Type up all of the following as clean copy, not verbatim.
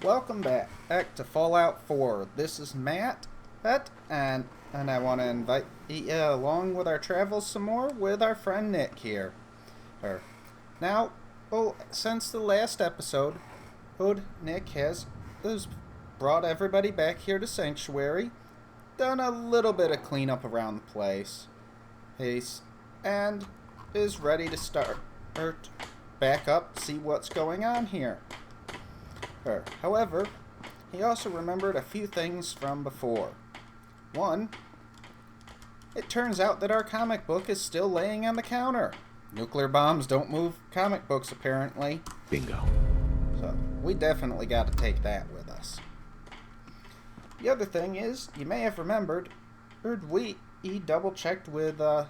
Welcome back to Fallout 4. This is Matt, and I want to invite you along with our travels some more with our friend Nick here. Er, Now, since the last episode, Nick has brought everybody back here to Sanctuary, done a little bit of cleanup around the place, he's, and is ready to start back up, see what's going on here. However, he also remembered a few things from before. One, it turns out that our comic book is still laying on the counter. Nuclear bombs don't move comic books, apparently. Bingo. So, we definitely got to take that with us. The other thing is, you may have remembered, we double-checked with our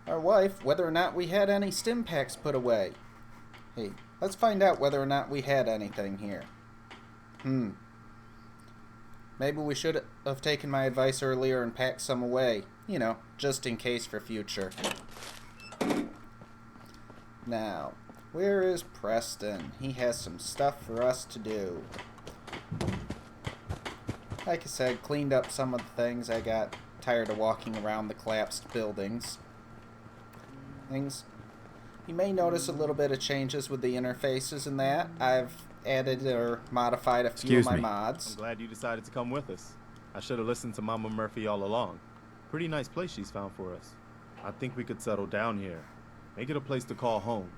wife whether or not we had any stim packs put away. Hey, let's find out whether or not we had anything here. Maybe we should have taken my advice earlier and packed some away. Just in case for future. Now, where is Preston? He has some stuff for us to do. Like I said, cleaned up some of the things. I got tired of walking around the collapsed buildings. You may notice a little bit of changes with the interfaces and that. I've added or modified a few of my mods. I'm glad you decided to come with us. I should have listened to Mama Murphy all along. Pretty nice place she's found for us. I think we could settle down here. Make it a place to call home.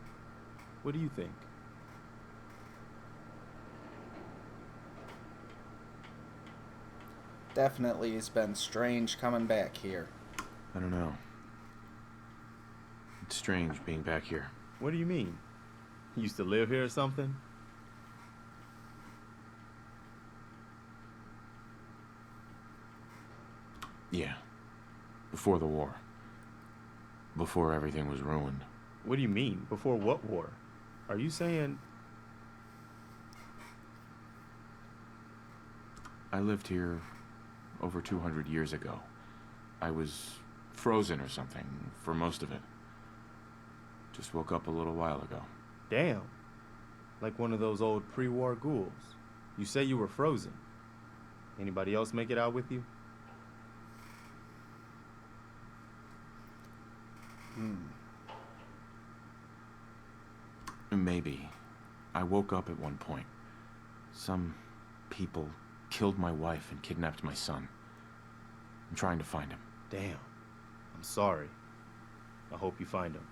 What do you think? Definitely has been strange coming back here. I don't know. It's strange being back here. What do you mean? You used to live here or something? Yeah. Before the war. Before everything was ruined. What do you mean? Before what war? Are you saying... I lived here over 200 years ago. I was frozen or something for most of it. Just woke up a little while ago. Damn. Like one of those old pre-war ghouls. You say you were frozen. Anybody else make it out with you? Maybe. I woke up at one point. Some people killed my wife and kidnapped my son. I'm trying to find him. Damn. I'm sorry. I hope you find him.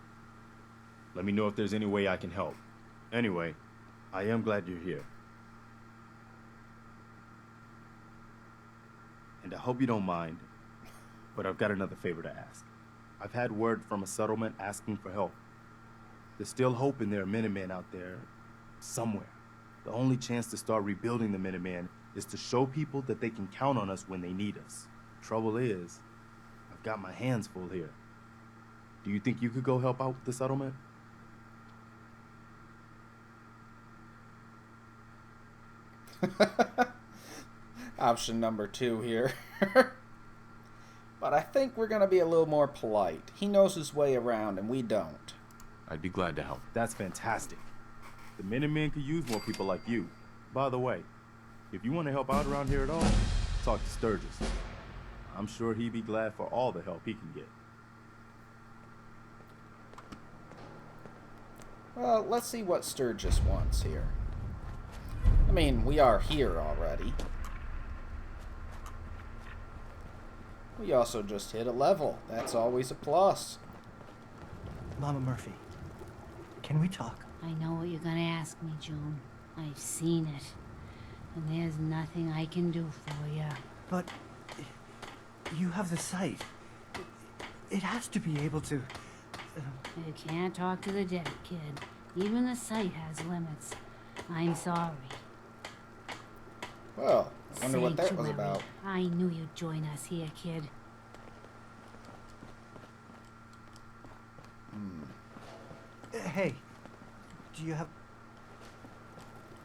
Let me know if there's any way I can help. Anyway, I am glad you're here. And I hope you don't mind, but I've got another favor to ask. I've had word from a settlement asking for help. There's still hope and there are Minutemen out there somewhere. The only chance to start rebuilding the Minutemen is to show people that they can count on us when they need us. Trouble is, I've got my hands full here. Do you think you could go help out with the settlement? Option number 2 here. But I think we're going to be a little more polite. He knows his way around and we don't. I'd be glad to help. That's fantastic. The Minutemen could use more people like you. By the way, if you want to help out around here at all, talk to Sturgis. I'm sure he'd be glad for all the help he can get. Well, let's see what Sturgis wants here. I mean, we are here already. We also just hit a level. That's always a plus. Mama Murphy, can we talk? I know what you're gonna ask me, June. I've seen it. And there's nothing I can do for you. But you have the sight. It has to be able to... You can't talk to the dead, kid. Even the sight has limits. I'm sorry. Well, I wonder what that was Sanctuary. about. I knew you'd join us here, kid. Hey, do you have...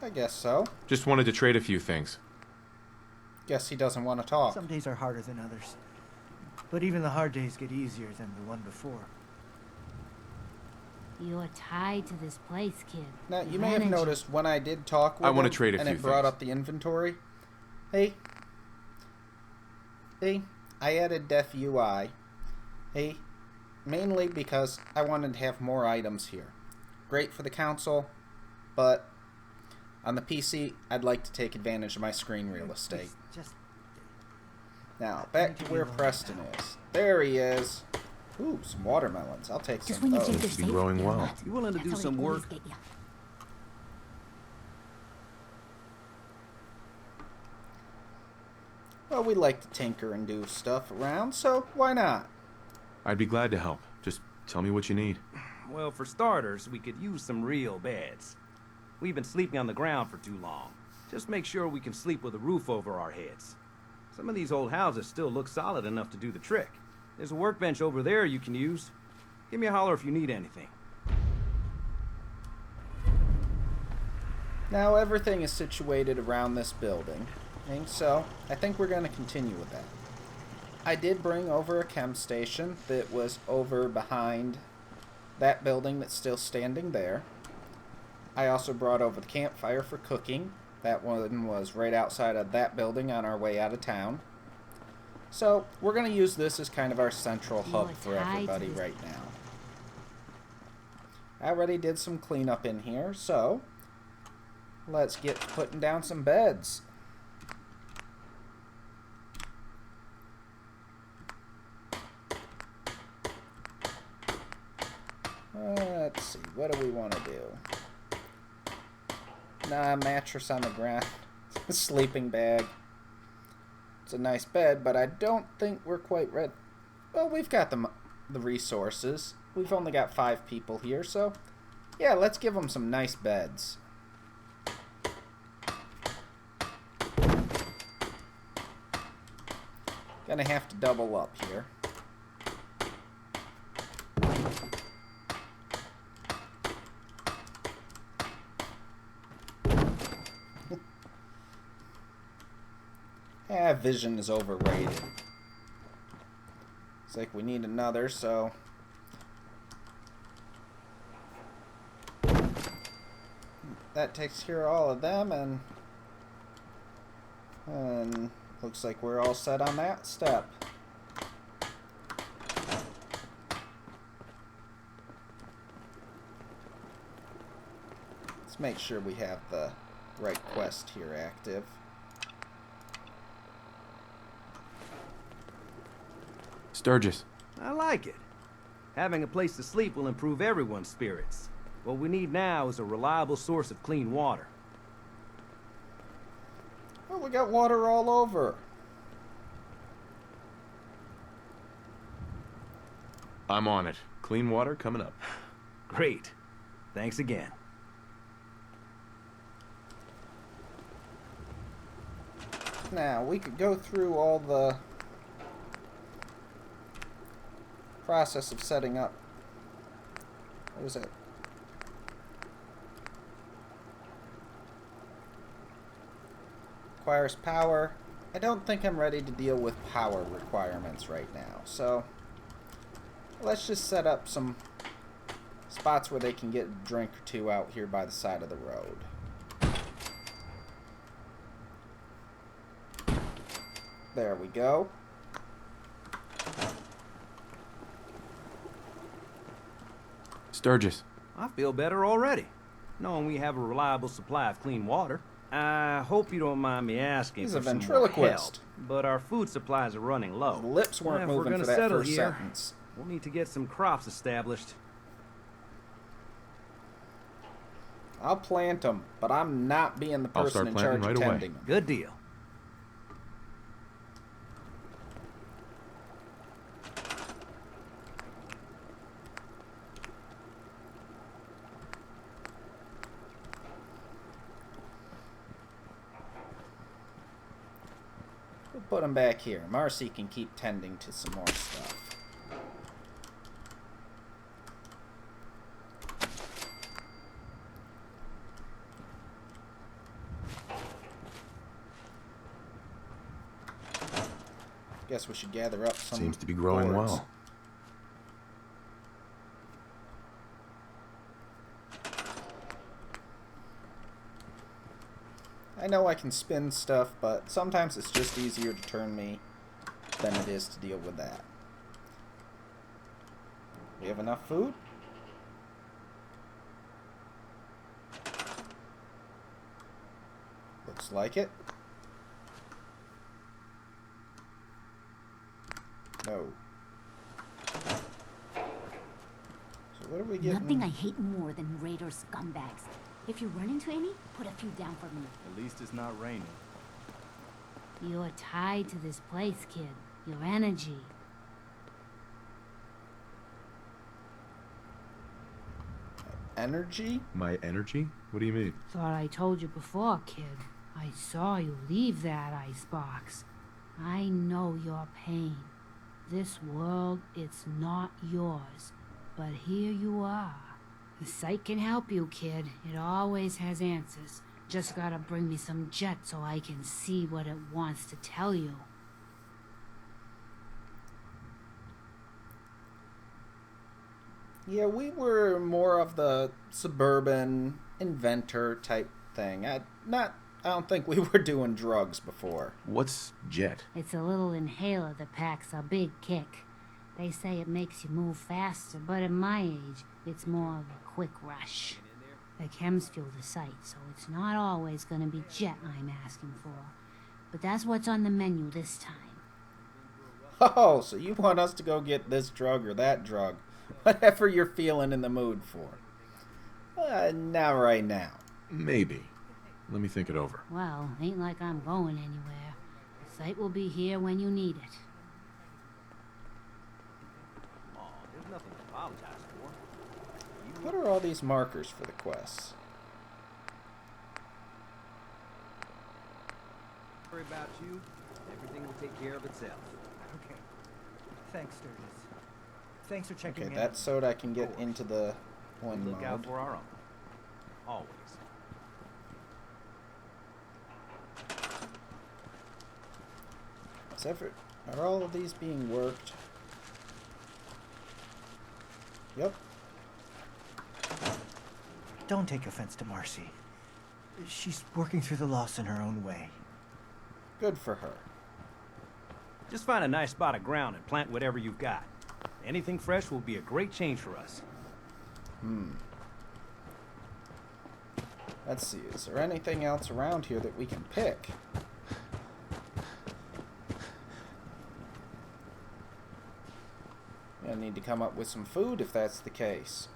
I guess so. Just wanted to trade a few things. Guess he doesn't want to talk. Some days are harder than others. But even the hard days get easier than the one before. You're tied to this place, kid. Now, you may have Manage it. noticed when I did talk with I wanna him trade a and few it brought things. up the inventory. Hey, I added Def UI. Hey, mainly because I wanted to have more items here. Great for the console, but on the PC, I'd like to take advantage of my screen real estate. Just Now, back to where Preston is. There he is. Ooh, some watermelons. I'll take Just some when of you think those. they're be safe, growing they're well. not. You willing to That's do how some the police work? get ya. Well, we like to tinker and do stuff around, so why not? I'd be glad to help. Just tell me what you need. Well, for starters, we could use some real beds. We've been sleeping on the ground for too long. Just make sure we can sleep with a roof over our heads. Some of these old houses still look solid enough to do the trick. There's a workbench over there you can use. Give me a holler if you need anything. Now, everything is situated around this building, and so I think we're going to continue with that. I did bring over a chem station that was over behind that building that's still standing there. I also brought over the campfire for cooking. That one was right outside of that building on our way out of town. So, we're going to use this as kind of our central hub You're for tied to everybody this- right now. I already did some cleanup in here, so let's get to putting down some beds. Let's see, what do we want to do? Nah, mattress on the ground. Sleeping bag. It's a nice bed, but I don't think we're quite ready. Well, we've got the resources. We've only got 5 people here, so yeah, let's give them some nice beds. Gonna have to double up here. Vision is overrated. It's like we need another, so that takes care of all of them, and looks like we're all set on that step. Let's make sure we have the right quest here active. Sturgis. I like it. Having a place to sleep will improve everyone's spirits. What we need now is a reliable source of clean water. Oh, we got water all over. I'm on it. Clean water coming up. Great. Thanks again. Now, we could go through all the process of setting up. What is it? Requires power. I don't think I'm ready to deal with power requirements right now, so let's just set up some spots where they can get a drink or two out here by the side of the road. There we go. Sturgis. I feel better already, knowing we have a reliable supply of clean water. I hope you don't mind me asking He's for a some more ventriloquist. help, but our food supplies are running low. His lips weren't If we're moving gonna for that settle first here, sentence. we'll need to get some crops established. I'll plant them, but I'm not being the I'll person start in planting charge of right away. tending them. Good deal. We'll put them back here. Marcy can keep tending to some more stuff. Guess we should gather up some Seems to be growing boards. well. I know I can spin stuff, but sometimes it's just easier to turn me than it is to deal with that. We have enough food? Looks like it. No. So what are we getting? Nothing I hate more than raider scumbags. If you run into any, put a few down for me. At least it's not raining. You're tied to this place, kid. Your energy. Energy? My energy? What do you mean? Thought I told you before, kid. I saw you leave that icebox. I know your pain. This world, it's not yours. But here you are. The site can help you, kid. It always has answers. Just gotta bring me some jet so I can see what it wants to tell you. Yeah, we were more of the suburban inventor type thing. I don't think we were doing drugs before. What's jet? It's a little inhaler that packs a big kick. They say it makes you move faster, but at my age, it's more of a quick rush. The chems fuel the site, so it's not always gonna be jet I'm asking for. But that's what's on the menu this time. Oh, so you want us to go get this drug or that drug. Whatever you're feeling in the mood for. Not right now. Maybe. Let me think it over. Well, ain't like I'm going anywhere. The site will be here when you need it. Come on, there's nothing to apologize for. What are all these markers for the quests? Worry about you. Everything will take care of itself. Okay. Thanks, Sturgis. Thanks for checking Okay, in. that's so that I can get into the one Look out mode. for our own. Always. Are all of these being worked? Yep. Don't take offense to Marcy. She's working through the loss in her own way. Good for her. Just find a nice spot of ground and plant whatever you've got. Anything fresh will be a great change for us. Let's see, is there anything else around here that we can pick? I need to come up with some food if that's the case.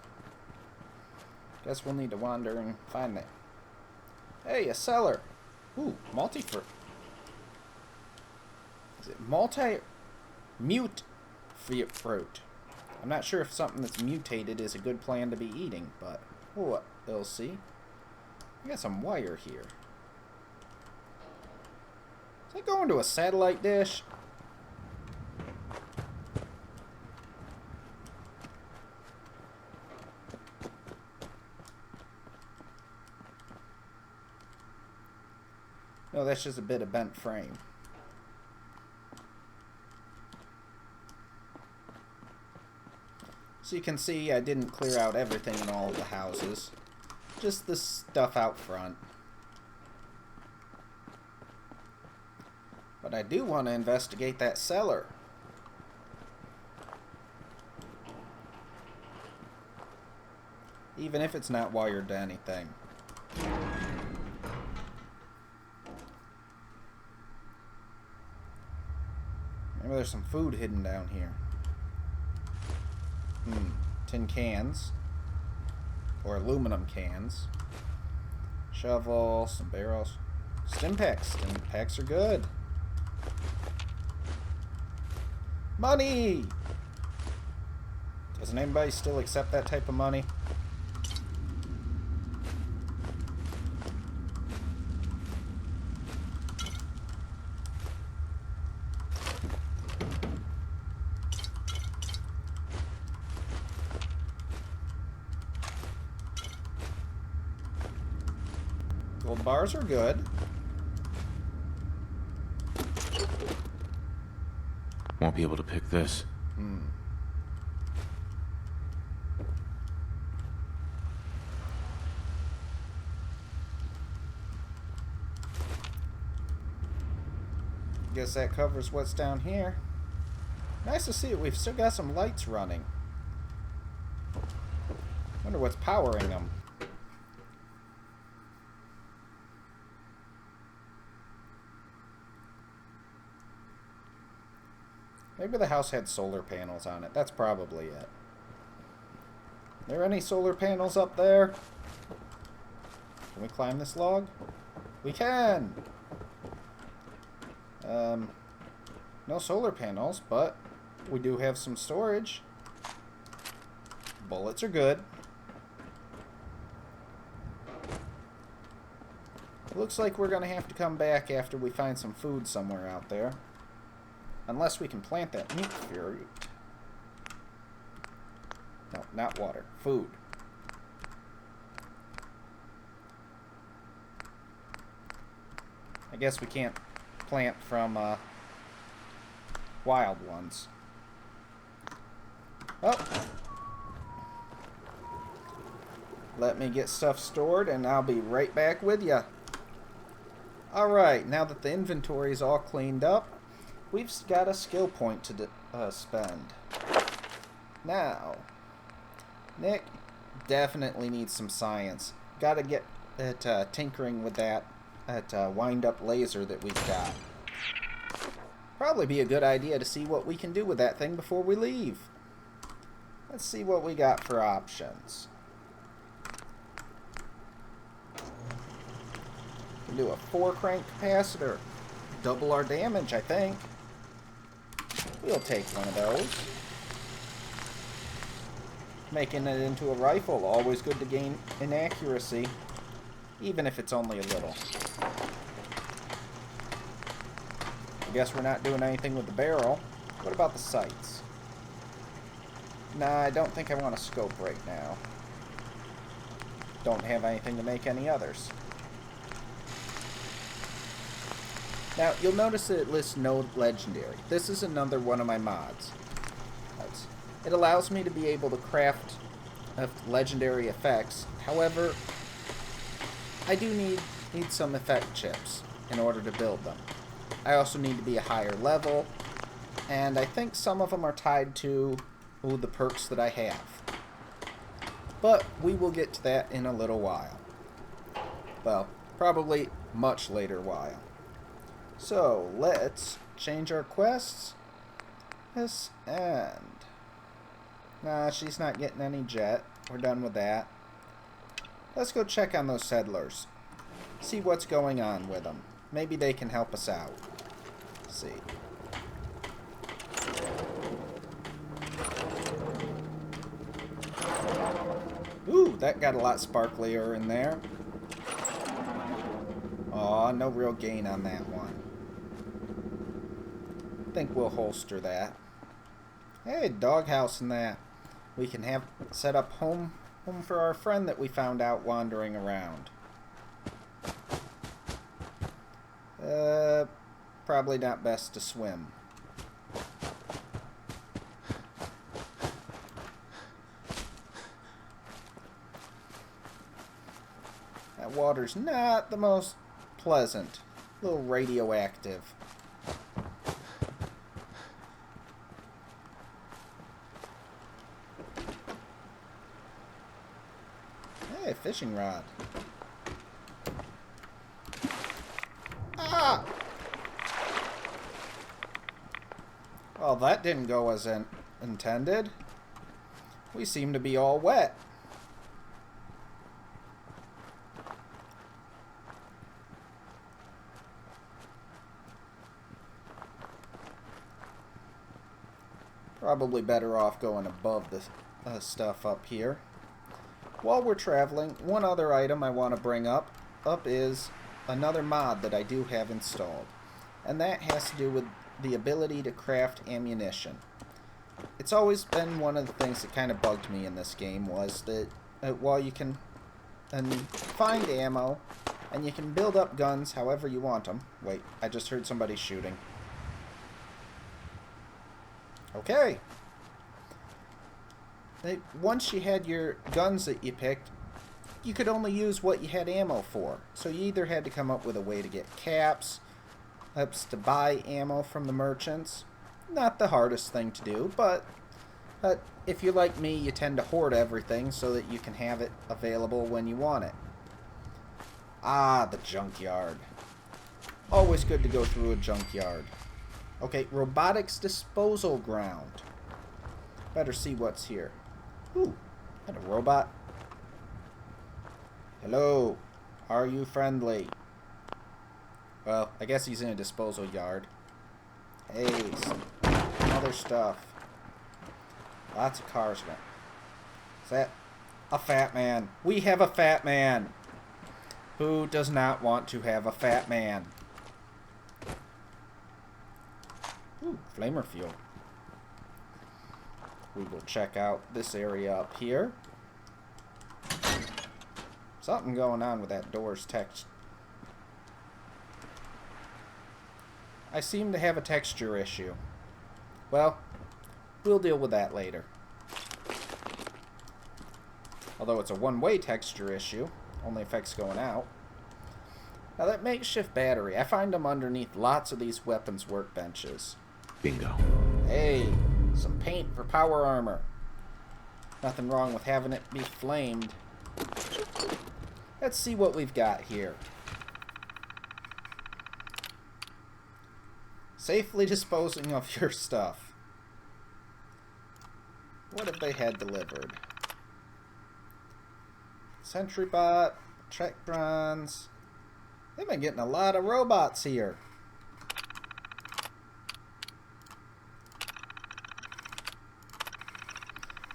Guess we'll need to wander and find it. Hey, a cellar! Ooh, multi-fruit. Is it mute fruit? I'm not sure if something that's mutated is a good plan to be eating, but we'll see. We got some wire here. Is that going to a satellite dish? No, that's just a bit of bent frame. So you can see I didn't clear out everything in all of the houses. Just the stuff out front. But I do want to investigate that cellar. Even if it's not wired to anything. Maybe there's some food hidden down here. Tin cans. Or aluminum cans. Shovel, some barrels. Stim packs. Stim packs are good. Money! Doesn't anybody still accept that type of money? Gold bars are good. Won't be able to pick this. Guess that covers what's down here. Nice to see it. We've still got some lights running. Wonder what's powering them. Maybe the house had solar panels on it. That's probably it. Are there any solar panels up there? Can we climb this log? We can! No solar panels, but we do have some storage. Bullets are good. It looks like we're going to have to come back after we find some food somewhere out there. Unless we can plant that meat fruit. No, not water. Food. I guess we can't plant from wild ones. Oh. Let me get stuff stored and I'll be right back with ya. Alright, now that the inventory is all cleaned up, we've got a skill point to spend. Now, Nick definitely needs some science. Gotta get at tinkering with that wind-up laser that we've got. Probably be a good idea to see what we can do with that thing before we leave. Let's see what we got for options. We can do a 4-crank capacitor. Double our damage, I think. We'll take one of those. Making it into a rifle, always good to gain in accuracy, even if it's only a little. I guess we're not doing anything with the barrel. What about the sights? Nah, I don't think I want a scope right now. Don't have anything to make any others. Now, you'll notice that it lists no legendary. This is another one of my mods. It allows me to be able to craft legendary effects. However, I do need some effect chips in order to build them. I also need to be a higher level, and I think some of them are tied to the perks that I have. But we will get to that in a little while. Well, probably much later while. So, let's change our quests. This and... Nah, she's not getting any jet. We're done with that. Let's go check on those settlers. See what's going on with them. Maybe they can help us out. Let's see. Ooh, that got a lot sparklier in there. Aw, no real gain on that one. I think we'll holster that. Hey, doghouse and that. We can have set up home for our friend that we found out wandering around. Probably not best to swim. That water's not the most pleasant. A little radioactive. Hey, fishing rod. Ah! Well, that didn't go as intended. We seem to be all wet. Probably better off going above the stuff up here. While we're traveling, one other item I want to bring up is another mod that I do have installed. And that has to do with the ability to craft ammunition. It's always been one of the things that kind of bugged me in this game, was that while you can find ammo and you can build up guns however you want them. Wait, I just heard somebody shooting. Okay. Once you had your guns that you picked, you could only use what you had ammo for. So you either had to come up with a way to get caps, helps to buy ammo from the merchants. Not the hardest thing to do, but if you're like me, you tend to hoard everything so that you can have it available when you want it. Ah, the junkyard. Always good to go through a junkyard. Okay, robotics disposal ground. Better see what's here. Ooh, and a robot. Hello, are you friendly? Well, I guess he's in a disposal yard. Hey, some other stuff. Lots of cars. Is that a fat man? We have a fat man. Who does not want to have a fat man? Ooh, flamer fuel. We will check out this area up here. Something going on with that door's text. I seem to have a texture issue. Well, we'll deal with that later. Although it's a one-way texture issue, only affects going out. Now that makeshift battery, I find them underneath lots of these weapons workbenches. Bingo. Hey, some paint for power armor. Nothing wrong with having it be flamed. Let's see what we've got here. Safely disposing of your stuff. What have they had delivered? SentryBot, Trektrons. They've been getting a lot of robots here.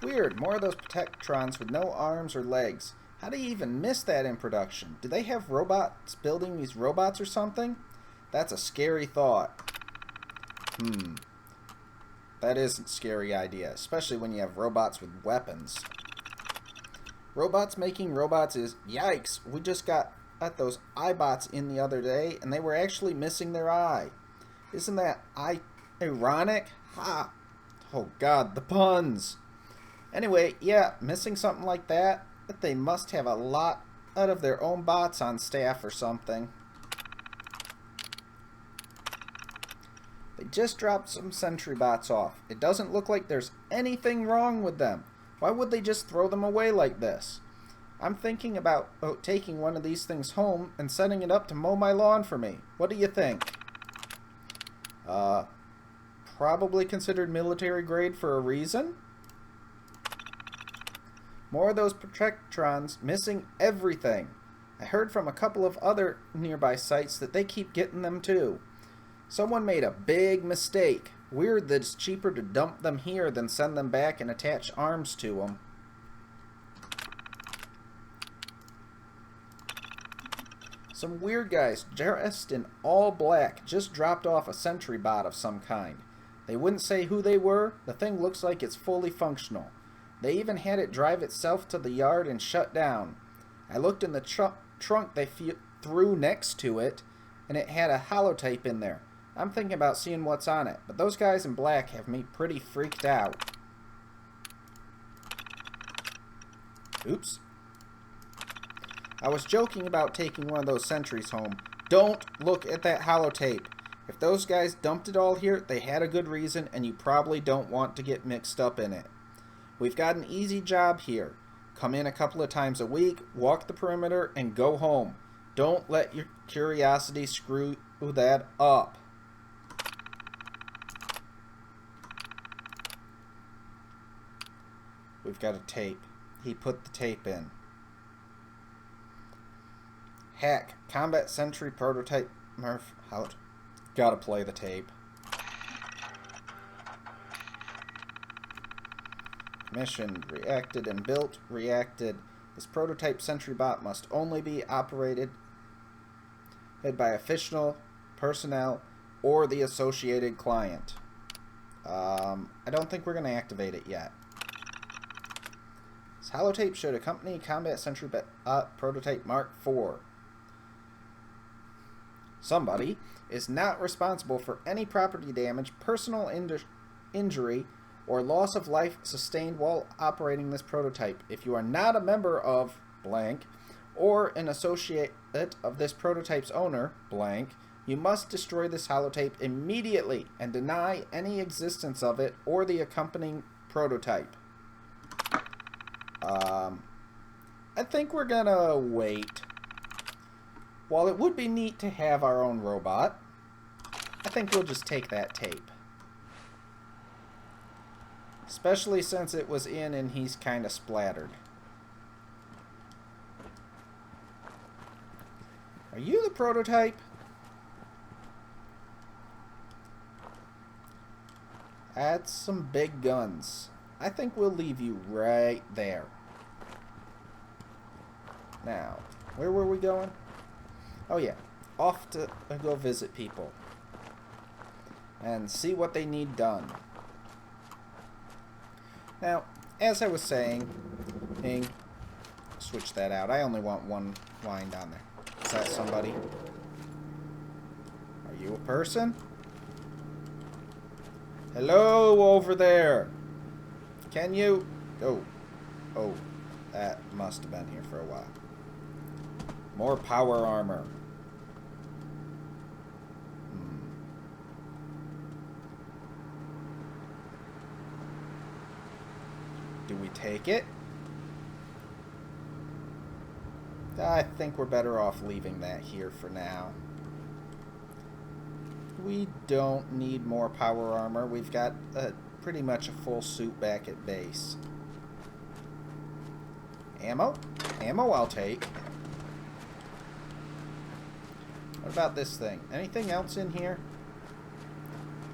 Weird, more of those Protectrons with no arms or legs. How do you even miss that in production? Do they have robots building these robots or something? That's a scary thought. That is a scary idea, especially when you have robots with weapons. Robots making robots is, yikes, we just got at those iBots in the other day, and they were actually missing their eye. Isn't that ironic? Ha! Oh god, the puns! Anyway, yeah, missing something like that, but they must have a lot out of their own bots on staff or something. They just dropped some sentry bots off. It doesn't look like there's anything wrong with them. Why would they just throw them away like this? I'm thinking about taking one of these things home and setting it up to mow my lawn for me. What do you think? Probably considered military grade for a reason? More of those Protectrons missing everything. I heard from a couple of other nearby sites that they keep getting them too. Someone made a big mistake. Weird that it's cheaper to dump them here than send them back and attach arms to them. Some weird guys dressed in all black just dropped off a sentry bot of some kind. They wouldn't say who they were. The thing looks like it's fully functional. They even had it drive itself to the yard and shut down. I looked in the trunk they threw next to it, and it had a holotape in there. I'm thinking about seeing what's on it, but those guys in black have me pretty freaked out. Oops. I was joking about taking one of those sentries home. Don't look at that holotape. If those guys dumped it all here, they had a good reason, and you probably don't want to get mixed up in it. We've got an easy job here. Come in a couple of times a week, walk the perimeter, and go home. Don't let your curiosity screw that up. We've got a tape. He put the tape in. Hack. Combat Sentry Prototype Murph. Gotta play the tape. Commissioned, reacted, and built. Reacted. This prototype sentry bot must only be operated by official personnel or the associated client. I don't think we're going to activate it yet. This holotape should accompany Combat Sentry Prototype Mark IV. Somebody is not responsible for any property damage, personal injury, or loss of life sustained while operating this prototype. If you are not a member of blank or an associate of this prototype's owner, blank, You must destroy this holotape immediately and deny any existence of it or the accompanying prototype. I think we're gonna wait. While it would be neat to have our own robot, I think we'll just take that tape. Especially since it was in and he's kind of splattered. Are you the prototype? That's some big guns. I think we'll leave you right there. Now, where were we going? Oh yeah, off to go visit people. And see what they need done. Now, as I was saying, switch that out. I only want one line down there. Is that somebody? Are you a person? Hello over there. Can you? Oh, that must have been here for a while. More power armor. Do we take it? I think we're better off leaving that here for now. We don't need more power armor. We've got pretty much a full suit back at base. Ammo? Ammo I'll take. What about this thing? Anything else in here?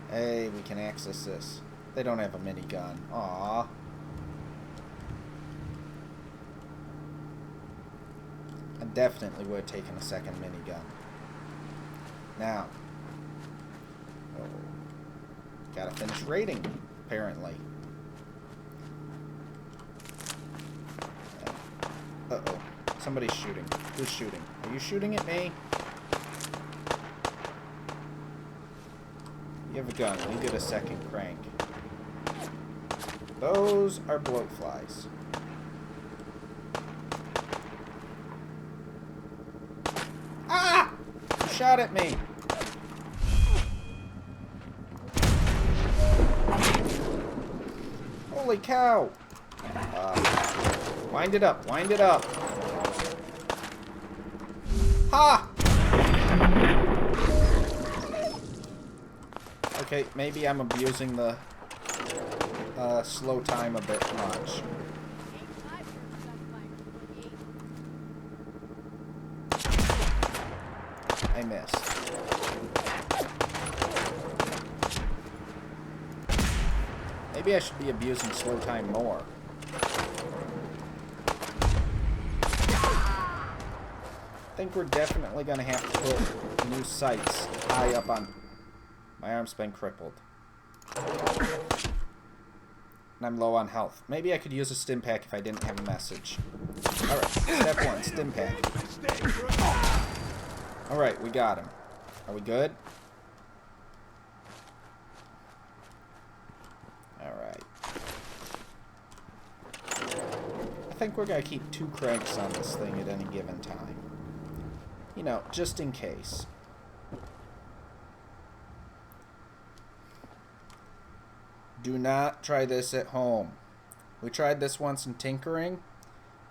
Hey, we can access this. They don't have a minigun. Aww. I definitely would have taken a second minigun. Now. Oh, gotta finish raiding, apparently. Uh-oh. Somebody's shooting. Who's shooting? Are you shooting at me? You have a gun. We did a second crank. Those are bloatflies. Ah! You shot at me. Holy cow! Wind it up. Wind it up. Ha! Okay, maybe I'm abusing the slow time a bit much. I missed. Maybe I should be abusing slow time more. I think we're definitely going to have to put new sights high up on... My arm's been crippled. And I'm low on health. Maybe I could use a stim pack if I didn't have a message. Alright, step one, stim pack. Alright, we got him. Are we good? Alright. I think we're going to keep 2 cranks on this thing at any given time. You know, just in case. Do not try this at home. We tried this once in tinkering.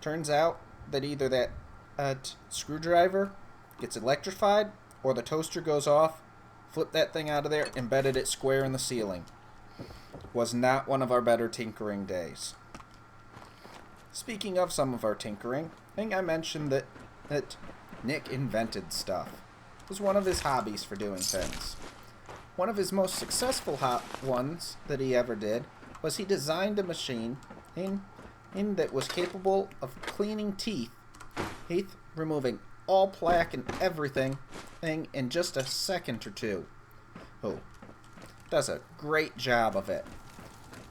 Turns out that either that screwdriver gets electrified or the toaster goes off. Flip that thing out of there, embedded it square in the ceiling. Was not one of our better tinkering days. Speaking of some of our tinkering, I think I mentioned that Nick invented stuff. It was one of his hobbies for doing things. One of his most successful ones that he ever did was he designed a machine that was capable of cleaning teeth, removing all plaque and everything in just a second or two. Oh, does a great job of it.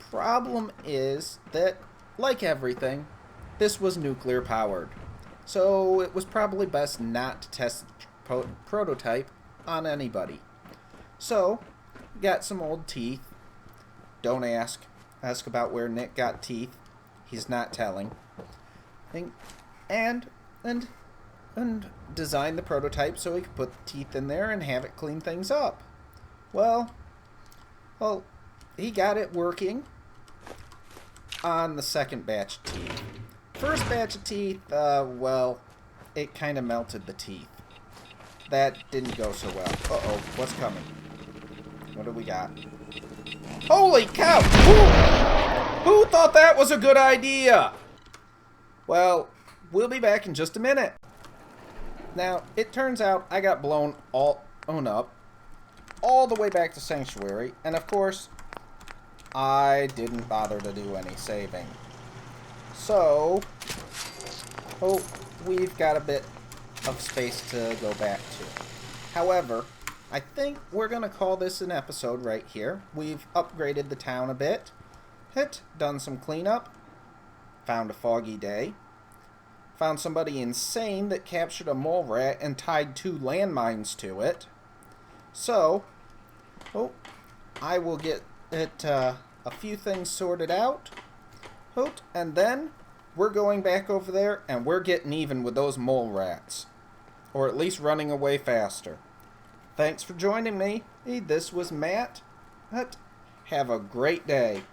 Problem is that, like everything, this was nuclear powered. So it was probably best not to test the prototype on anybody. So, got some old teeth. Don't ask. Ask about where Nick got teeth. He's not telling. And and designed the prototype so he could put the teeth in there and have it clean things up. Well, he got it working on the second batch of teeth. First batch of teeth, well, it kind of melted the teeth. That didn't go so well. Uh-oh, what's coming? What do we got? Holy cow! Who thought that was a good idea? Well, we'll be back in just a minute. Now, it turns out I got blown up all the way back to Sanctuary, and of course, I didn't bother to do any saving. So, we've got a bit of space to go back to. However, I think we're going to call this an episode right here. We've upgraded the town a bit, done some cleanup, found a foggy day, found somebody insane that captured a mole rat and tied 2 landmines to it. So, I will get it a few things sorted out, and then we're going back over there and we're getting even with those mole rats. Or at least running away faster. Thanks for joining me. This was Matt. Have a great day.